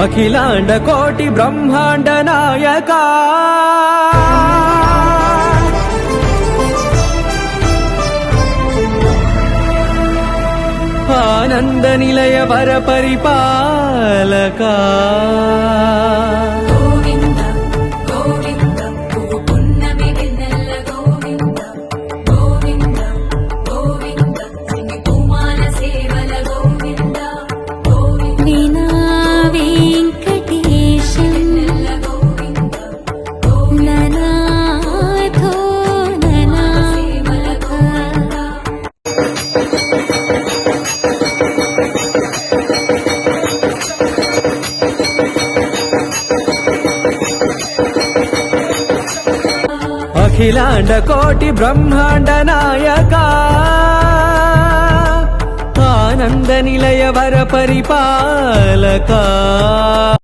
అఖిలాండ కోటి బ్రహ్మాండ నాయక ఆనంద నిలయ వర పరిపాలక అఖిలాండ కోటి బ్రహ్మాండ నాయక ఆనంద నిలయ వర పరిపాలక